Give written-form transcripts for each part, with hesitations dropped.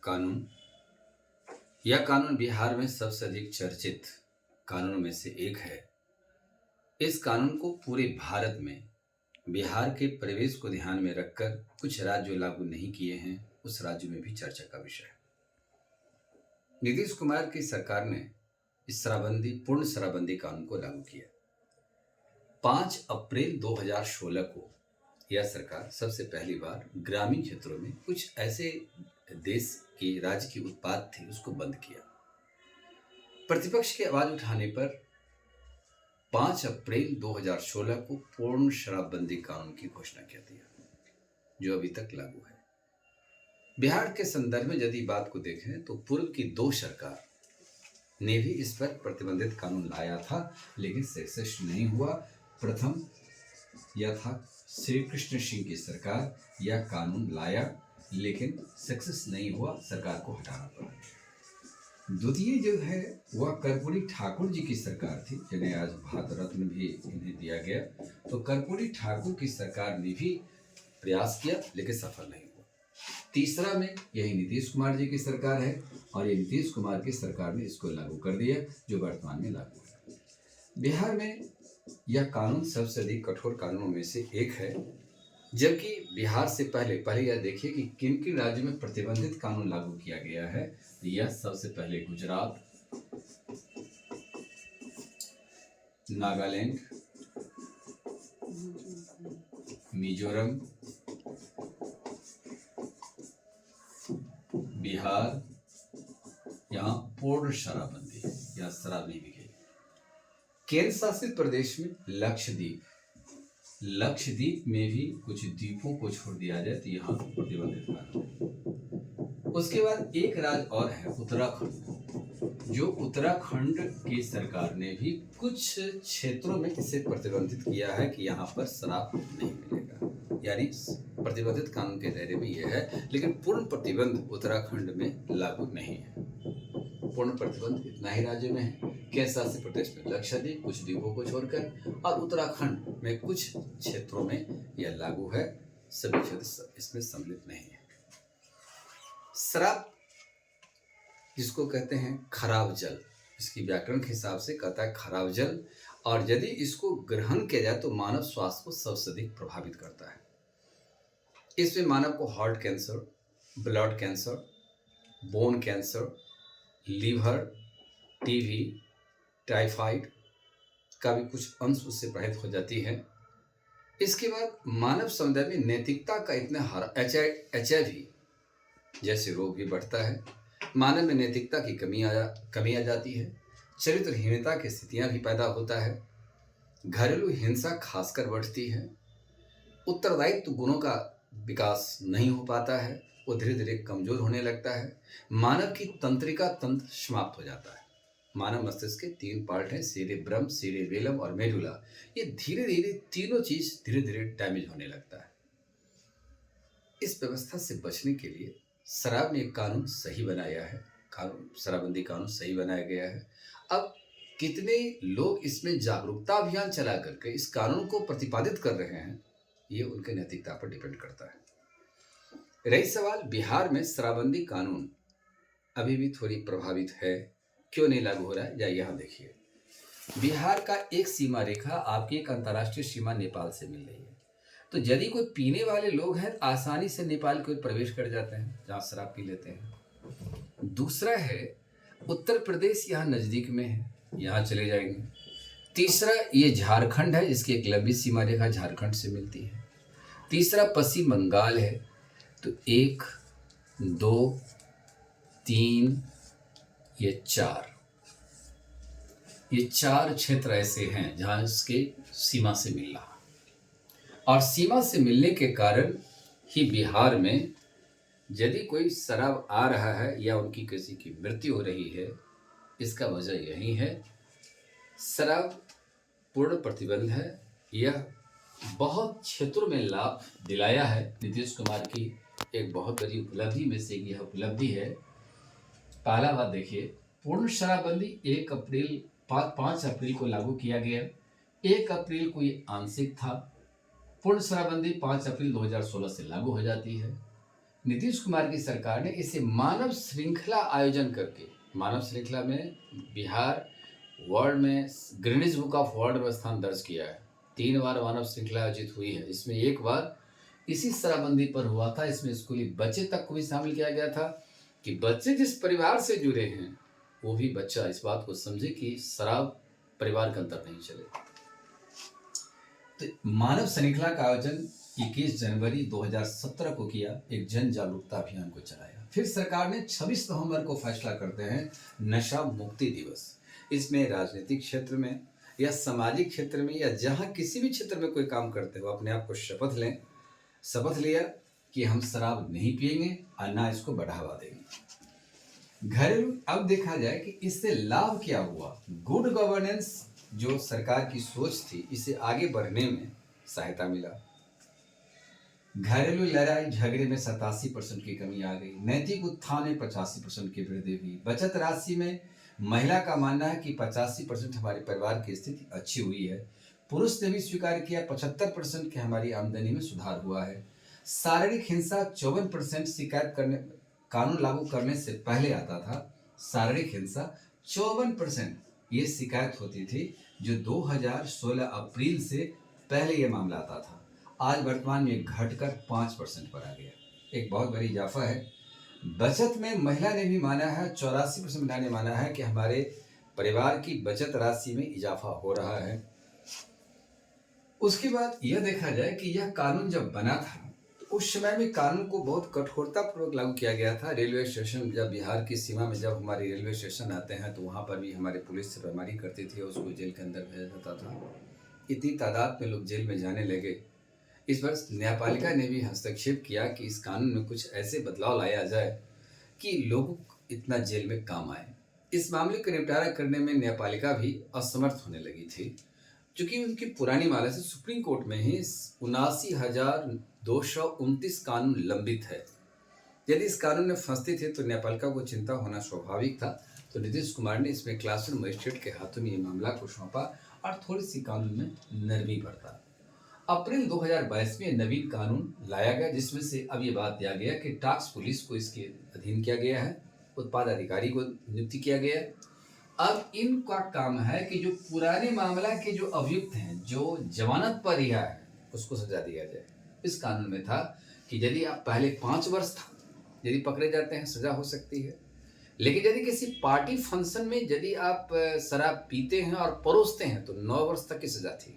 कानून। यह कानून बिहार में सबसे अधिक चर्चित कानूनों में से एक है। इस कानून को पूरे भारत में बिहार के परिवेश को ध्यान में रखकर कुछ राज्य लागू नहीं किए हैं, उस राज्य में भी चर्चा का विषय है। नीतीश कुमार की सरकार ने इस पूर्ण शराबबंदी कानून को लागू किया। 5 अप्रैल 2016 को यह सरकार सबसे पहली बार ग्रामीण क्षेत्रों में कुछ ऐसे देश के राज्य की उत्पाद थे उसको बंद किया। प्रतिपक्ष की आवाज उठाने पर 5 अप्रैल 2016 को पूर्ण शराबबंदी कानून की घोषणा कर दिया, जो अभी तक लागू है। बिहार के संदर्भ में यदि बात को देखें तो पूर्व की 2 सरकार ने भी इस पर प्रतिबंधित कानून लाया था, लेकिन सक्सेस नहीं हुआ। प्रथम यह था श्री कृष्ण सिंह की सरकार, यह कानून लाया लेकिन सक्सेस नहीं हुआ, सरकार को हटाना पड़ा। द्वितीय जो है वह कर्पूरी ठाकुर जी की सरकार थी, जिन्हें आज भारत रत्न भी इन्हें दिया गया। तो कर्पूरी ठाकुर की सरकार ने भी प्रयास किया लेकिन सफल नहीं हुआ। तीसरा में यही नीतीश कुमार जी की सरकार है और ये नीतीश कुमार की सरकार ने इसको लागू कर दिया, जो वर्तमान में लागू है। बिहार में यह कानून सबसे अधिक कठोर कानूनों में से एक है, जबकि बिहार से पहले यह देखिए कि किन किन राज्यों में प्रतिबंधित कानून लागू किया गया है। यह सबसे पहले गुजरात, नागालैंड, मिजोरम, बिहार, यहाँ पूर्ण शराबबंदी है, या शराब नहीं बिकेगी। केंद्र शासित प्रदेश में लक्षद्वीप में भी कुछ द्वीपों को छोड़ दिया जाए तो यहाँ प्रतिबंधित कानून है। उसके बाद एक राज्य और है उत्तराखंड, जो उत्तराखंड की सरकार ने भी कुछ क्षेत्रों में इसे प्रतिबंधित किया है कि यहाँ पर शराब नहीं मिलेगा, यानी प्रतिबंधित कानून के दायरे में यह है, लेकिन पूर्ण प्रतिबंध उत्तराखंड में लागू नहीं है। पूर्ण प्रतिबंध इतना ही राज्य में है, केंद्र शासित प्रदेश में लक्षद्वीप कुछ द्वीपों को छोड़कर, और उत्तराखंड में कुछ क्षेत्रों में यह लागू है, सभी क्षेत्र इसमें सम्मिलित नहीं है। शराब जिसको कहते हैं खराब जल, इसकी व्याकरण के हिसाब से कहता है खराब जल, और यदि इसको ग्रहण किया जाए तो मानव स्वास्थ्य को सबसे अधिक प्रभावित करता है। इसमें मानव को heart cancer, blood cancer, bone cancer, liver, TB, typhoid का भी कुछ अंश उससे प्रभावित हो जाती है। इसके बाद मानव समुदाय में नैतिकता का इतना HIV जैसे रोग भी बढ़ता है। मानव में नैतिकता की कमी आ जाती है। चरित्रहीनता की स्थितियां भी पैदा होता है। घरेलू हिंसा खासकर बढ़ती है। उत्तरदायित्व गुणों का विकास नहीं हो पाता है, वो धीरे धीरे कमजोर होने लगता है। मानव की तंत्रिका तंत्र समाप्त हो जाता है। मानव मस्तिष्क के 3 पार्ट हैं, सेरेब्रम, सेरेबेलम और मेडुला। ये धीरे धीरे तीनों चीज धीरे धीरे डैमेज होने लगता है। इस व्यवस्था से बचने के लिए शराब ने एक कानून सही बनाया है, शराबबंदी कानून सही बनाया गया है। अब कितने लोग इसमें जागरूकता अभियान चला करके इस कानून को प्रतिपादित कर रहे हैं, ये उनके नैतिकता पर डिपेंड करता है। रही सवाल बिहार में शराबबंदी कानून अभी भी थोड़ी प्रभावित है, क्यों नहीं लागू हो रहा है, या यहाँ देखिए। बिहार का एक सीमा रेखा आपकी एक अंतर्राष्ट्रीय सीमा नेपाल से मिल रही है। तो यदि कोई पीने वाले लोग हैं आसानी से नेपाल को प्रवेश कर जाते हैं, जहाँ शराब पी लेते हैं। दूसरा है उत्तर प्रदेश यहाँ नज़दीक में है, यहाँ चले जाएंगे। तीसरा ये झारखंड है, इसकी एक लंबी सीमा रेखा झारखंड से मिलती है। तीसरा पश्चिम बंगाल है। तो 1, 2, 3, ये 4 क्षेत्र ऐसे हैं जहाँ इसके सीमा से मिल रहा है, और सीमा से मिलने के कारण ही बिहार में यदि कोई शराब आ रहा है या उनकी किसी की मृत्यु हो रही है, इसका वजह यही है, शराब पूर्ण प्रतिबंध है। यह बहुत क्षेत्रों में लाभ दिलाया है। नीतीश कुमार की एक बहुत बड़ी उपलब्धि में से यह उपलब्धि है। पहला बात देखिए, पूर्ण शराबबंदी 5 अप्रैल को लागू किया गया। 1 अप्रैल को ये आंशिक था। पूर्ण शराबबंदी 5 अप्रैल 2016 से लागू हो जाती है। नीतीश कुमार की सरकार ने इसे मानव श्रृंखला आयोजन करके, मानव श्रृंखला में बिहार वर्ल्ड में गिनीज बुक ऑफ वर्ल्ड में स्थान दर्ज किया है। 3 बार मानव श्रृंखला आयोजित हुई है। इसमें एक बार इसी शराबबंदी पर हुआ था। इसमें स्कूली बच्चे तक को भी शामिल किया गया था कि बच्चे जिस परिवार से जुड़े हैं वो भी बच्चा इस बात को समझे कि शराब परिवार के अंदर नहीं चले। तो मानव श्रृंखला का आयोजन 21 जनवरी 2017 को किया, एक जन जागरूकता अभियान को चलाया। फिर सरकार ने 26 नवंबर को फैसला करते हैं नशा मुक्ति दिवस। इसमें राजनीतिक क्षेत्र में या सामाजिक क्षेत्र में या जहां किसी भी क्षेत्र में कोई काम करते हो अपने आप को शपथ लें। शपथ लिया कि हम शराब नहीं पिएंगे और ना इसको बढ़ावा देंगे। घरेलू, अब देखा जाए कि इससे लाभ क्या हुआ। गुड गवर्नेंस जो सरकार की सोच थी, इसे आगे बढ़ने में सहायता मिला। घरेलू लड़ाई झगड़े में 87% की कमी आ गई। नैतिक उत्थान में 85% की वृद्धि हुई। बचत राशि में महिला का मानना है कि 85% हमारे परिवार की स्थिति अच्छी हुई है। पुरुष ने भी स्वीकार किया 75% की हमारी आमदनी में सुधार हुआ है। शारीरिक हिंसा 54% शिकायत करने, कानून लागू करने से पहले आता था। शारीरिक हिंसा 54% ये शिकायत होती थी, जो 2016 अप्रैल से पहले ये मामला आता था। आज वर्तमान में घटकर 5% पर आ गया, एक बहुत बड़ी इजाफा है। बचत में महिला ने भी माना है, 84% महिला ने माना है कि हमारे परिवार की बचत राशि में इजाफा हो रहा है। उसके बाद यह देखा जाए कि यह कानून जब बना था तो उस समय में कानून को बहुत कठोरता पूर्वक लागू किया गया था। रेलवे स्टेशन, जब बिहार की सीमा में जब हमारे रेलवे स्टेशन आते हैं तो वहाँ पर भी हमारे पुलिस छापेमारी करती थी और उसको जेल के अंदर भेजा जाता था। इतनी तादाद में लोग जेल में जाने लगे। इस वर्ष न्यायपालिका ने भी हस्तक्षेप किया कि इस कानून में कुछ ऐसे बदलाव लाया जाए कि लोगों इतना जेल में काम आए। इस मामले का निपटारा करने में न्यायपालिका भी असमर्थ होने लगी थी, क्योंकि उनकी पुरानी मामले से सुप्रीम कोर्ट में ही 79,229 कानून लंबित है। यदि इस कानून में फंसते थे तो न्यायपालिका को चिंता होना स्वाभाविक था। तो नीतीश कुमार ने इसमें क्लास 1 मजिस्ट्रेट के हाथों में ये मामला को सौंपा और थोड़ी सी कानून में नरमी बरता। अप्रैल 2022 में नवीन कानून लाया गया, जिसमें से अब ये बात दिया गया कि टास्क पुलिस को इसके अधीन किया गया है, उत्पाद अधिकारी को नियुक्ति किया गया है। अब इनका काम है कि जो पुराने मामला के जो अभियुक्त हैं, जो जमानत पर रिहा है, उसको सजा दिया जाए। इस कानून में था कि यदि आप पहले 5 वर्ष था, यदि पकड़े जाते हैं सजा हो सकती है। लेकिन यदि किसी पार्टी फंक्शन में यदि आप शराब पीते हैं और परोसते हैं तो 9 वर्ष तक की सजा थी।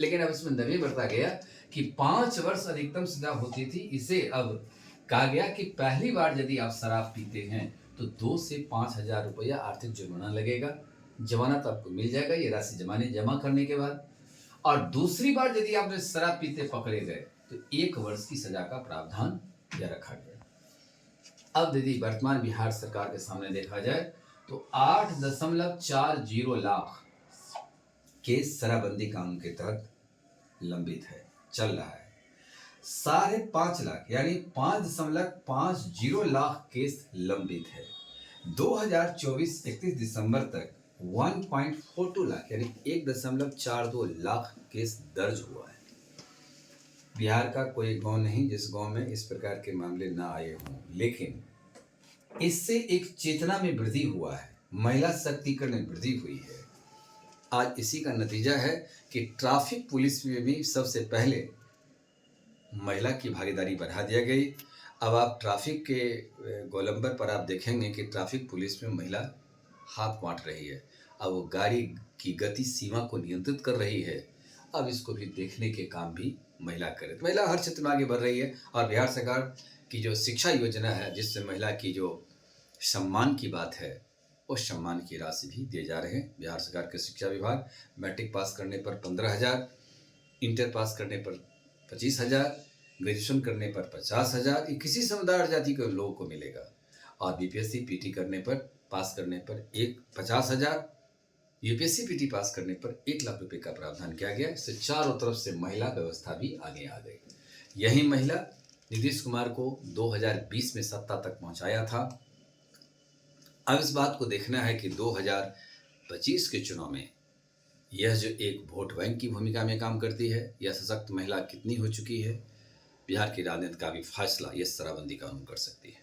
लेकिन अब इसमें नवी बरता गया कि 5 वर्ष अधिकतम सजा होती थी। इसे अब कहा गया कि पहली बार यदि आप शराब पीते हैं तो 2 से 5,000 रुपया आर्थिक जुर्माना लगेगा। जमानत आपको मिल जाएगा ये राशि जमा करने के बाद। और दूसरी बार यदि आपने शराब पीते पकड़े गए तो 1 वर्ष की सजा का प्रावधान यह रखा गया। अब यदि वर्तमान बिहार सरकार के सामने देखा जाए तो 8.40 लाख केस शराबबंदी कानून के तहत लंबित है, चल रहा है। 5.5 लाख यानी 5.50 लाख केस लंबित है। 2024 31 दिसंबर तक 1.42 लाख यानी 1.42 लाख केस दर्ज हुआ है। बिहार का कोई गांव नहीं जिस गांव में इस प्रकार के मामले ना आए हों, लेकिन इससे एक चेतना में वृद्धि हुआ है, महिला शक्तिकरण में वृद्धि हुई है। आज इसी का नतीजा है कि ट्रैफिक पुलिस में भी सबसे पहले महिला की भागीदारी बढ़ा दिया गई। अब आप ट्रैफिक के गोलंबर पर आप देखेंगे कि ट्रैफिक पुलिस में महिला हाथ बांट रही है। अब वो गाड़ी की गति सीमा को नियंत्रित कर रही है। अब इसको भी देखने के काम भी महिला करे। तो महिला हर क्षेत्र में आगे बढ़ रही है। और बिहार सरकार की जो शिक्षा योजना है, जिससे महिला की जो सम्मान की बात है, उस सम्मान की राशि भी दिए जा रहे हैं। बिहार सरकार के शिक्षा विभाग मैट्रिक पास करने पर 15,000, इंटर पास करने पर 25,000, ग्रेजुएशन करने पर 50,000, ये किसी समुदाय और जाति के लोगों को मिलेगा। और बीपीएससी पीटी करने पर पास करने पर 50,000, यूपीएससी पीटी पास करने पर 1 लाख रुपए का प्रावधान किया गया। इससे चारों तरफ से महिला व्यवस्था भी आगे आ गई। यही महिला नीतीश कुमार को 2020 में सत्ता तक पहुंचाया था। अब इस बात को देखना है कि 2025 के चुनाव में यह जो एक वोट बैंक की भूमिका में काम करती है, यह सशक्त महिला कितनी हो चुकी है। बिहार की राजनीति का भी फैसला ये शराबबंदी कानून कर सकती है।